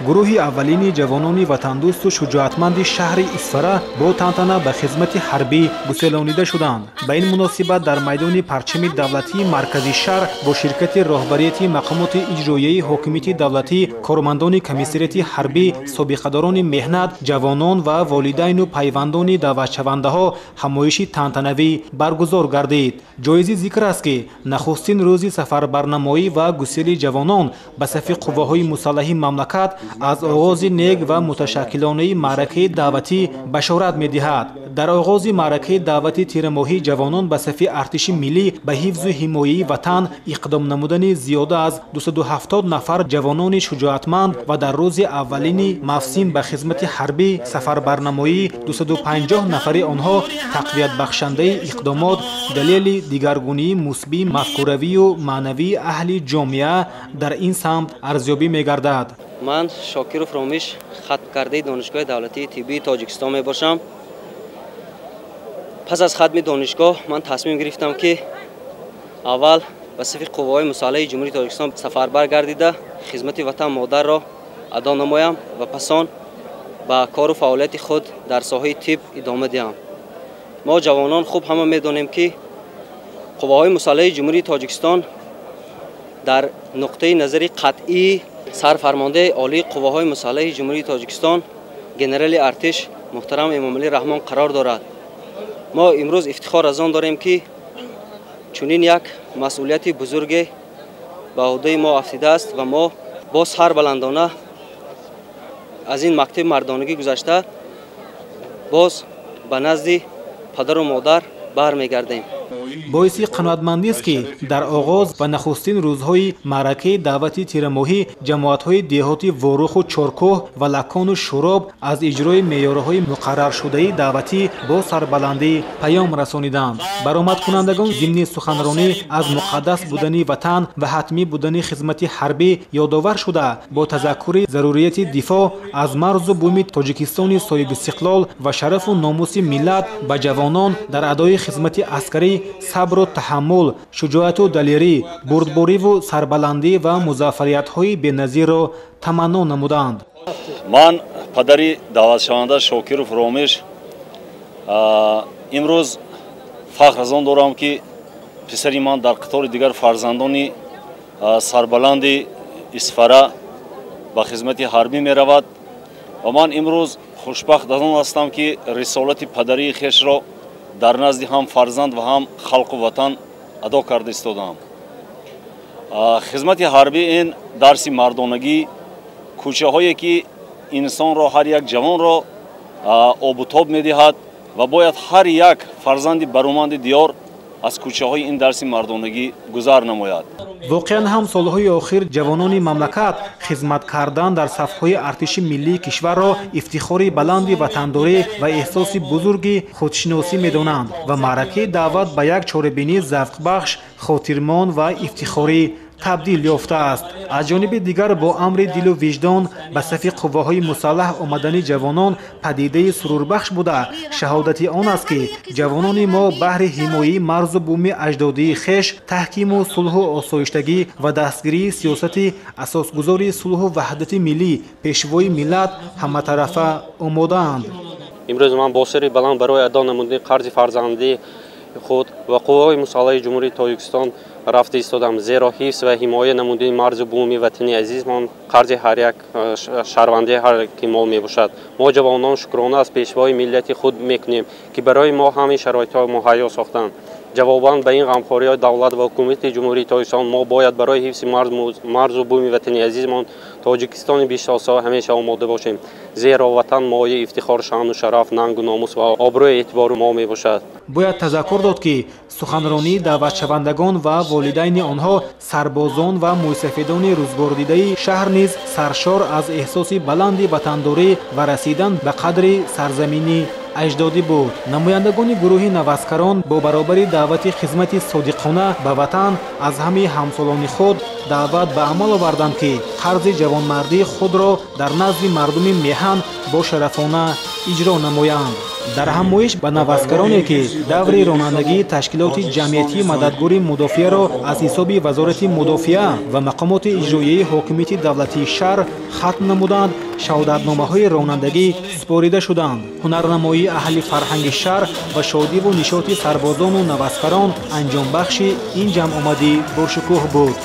گروهی اولینی جوانان وطندوست و شجاعتمند شهر اسفره با تنتنه به خدمت حربی گسیلانیده شدند. به این مناسبت در میدان پرچم دولتی مرکزی شهر با شرکت رهبریت مقامات اجرایی حکومت دولتی، کارمندان کمیسریت حربی، سابقه‌داران مهنت، جوانان و والدین و پیوندان دعوتشونده‌ها همایشی تنتنوی برگزار گردید. جایز ذکر است که نخستین روز سفربرنمایی و گسیل جوانان به صف قواهای مسلح مملکت از آغاز نیک و متشکلانه معرکه دعوتی بشارت می‌دهد. در آغاز معرکه دعوتی تیر ماهی جوانان به صف ارتش ملی به حفظ و حمایت وطن اقدام نمودن زیاده از 270 نفر جوانان شجاعتمند و در روز اولین موسم به خدمت حربی سفربرنمایی 250 نفر آنها تقویت بخشنده اقدامات دلیل دیگرگونی مثبت مفکوروی و معنوی اهل جامعه در این سمت ارزیابی می‌گردد. من شاکر فرومیش ختم کرده دانشگاه دولتی طبی تاجیکستان می باشم. پس از ختم دانشگاه من تصمیم گرفتم که اول به صف قوای مسلح جمهوری تاجیکستان سفربر گردیده خدمت وطن مادر را ادا نمایم و پس آن به کار و فعالیت خود در ساحه طب ادامه دهم. ما جوانان خوب همه می‌دانیم که قواهای مسلح جمهوری تاجیکستان در نقطه نظر قطعی سرفرمانده عالی قواهای مسلح جمهوری تاجیکستان ژنرال ارتش محترم امامعلی رحمان قرار دارد. ما امروز افتخار از آن داریم که چنین یک مسئولیت بزرگ به عهده ما افتاده است و ما با سر بلندانه از این مکتب مردانگی گذشته باز به نزد پدر و مادر برمیگردیم. باعث قناعتمندی است که در آغاز و نخستین روزهای معرکه دعوتی تیر ماهی جماعت‌های دهاتی وروخ و چارکوه و لکان و شراب از اجرای معیارهای مقرر شده دعوتی با سربلندی پیام رسانیدند. برآمد کنندگان ضمن سخنرانی از مقدس بودن وطن و حتمی بودن خدمت حربی یادآور شده با تذکر ضروریت دفاع از مرز و بوم تاجیکستان صاحب استقلال و شرف و ناموس ملت به جوانان در ادای خدمت عسکری صبر و تحمل، شجاعت و دلیری، بردباری و سربلندی و مظفریت‌های بی‌نظیر را تمنا نمودند. من پدری دعوتشونده شاکر فرومیش امروز فخر از آن دارم که پسری من در قطار دیگر فرزندان سربلند اسفره به خدمت حربی می رود و من امروز خوشبخت از آن هستم که رسالت پدری خویش را در نزد هم فرزند و هم خلق و وطن ادا کرده ایستادم. خدمت حربی این درس مردانگی، کوچه هایی که انسان را، هر یک جوان را آب و تاب می دهد و باید هر یک فرزند برومند دیار از کوچه های این درس مردانگی گذر نماید. واقعا هم سالهای آخر جوانان مملکت خدمت کردن در صفهای ارتش ملی کشور را افتخاری بلند وطنداری و احساس بزرگی خودشناسی می‌دانند و معرکه دعوت به یک چاره‌بینی ذوق بخش، خاطرمان و افتخاری تبدیل یافته است. از جانب دیگر با امر دل و وجدان به صف قواهای مسلح آمدن جوانان پدیده سروربخش بوده. شهادت آن است که جوانان ما بهر حمایت مرز و بوم اجدادی خویش، تحکیم و صلح و آسایشتگی و دستگیری سیاست اساسگذار صلح و وحدت ملی پیشوای ملت همه طرفه آماده‌اند. امروز من با سری بلند برای ادا نمودن قرض فرزندی خود و قوای مسلح جمهوری تاجیکستان رفته ایستادم، زیرا حفظ و حمایت نمودن مرز و بوم وطنی عزیزمان قرض هر یک شهرونده هر کی ما می باشد. ما جوانان شکرانه از پیشوای ملت خود میکنیم که برای ما همین شرایط ها مهیا ساختند. جواباً به این غمخواری دولت و حکومت جمهوری تاجیکستان ما باید برای حفظ مرز و بوم وطنی عزیزمان تاجیکستان بیشتاسا همیشه آماده باشیم، زیرا وطن مایه افتخار، شان و شرف، ننگ و ناموس و آبروی اعتبار ما می باشد. باید تذکر داد که سخنرانی دعوتشوندگان و والدین آنها سربازان و موسفیدان روزگار دیده شهر نیز سرشار از احساس بلند وطنداری و رسیدن به قدر سرزمینی اجدادی بود. نمایندگان گروه نوسکران با برابر دعوت خدمت صادقانه به وطن از همه همسالان خود دعوت به عمل آوردند که قرض جوانمردی خود را در نزد مردم میهن با شرفانه اجرا نمایند. дар ҳамоиш ба навазгароне ки даври ронандагии ташкилоти ҷамъияти мададгори мудофиаро аз ҳисоби вазорати мудофиа ва мақомоти иҷроияи ҳокимияти давлатии шаҳр хатм намуданд, шаҳодатномаҳои ронандагӣ супорида шуданд. ҳунарнамоии аҳли фарҳанги шаҳр ва шодиву нишоти сарбозону навазгарон анҷомбахши ин ҷамъомадӣ бошукӯҳ буд.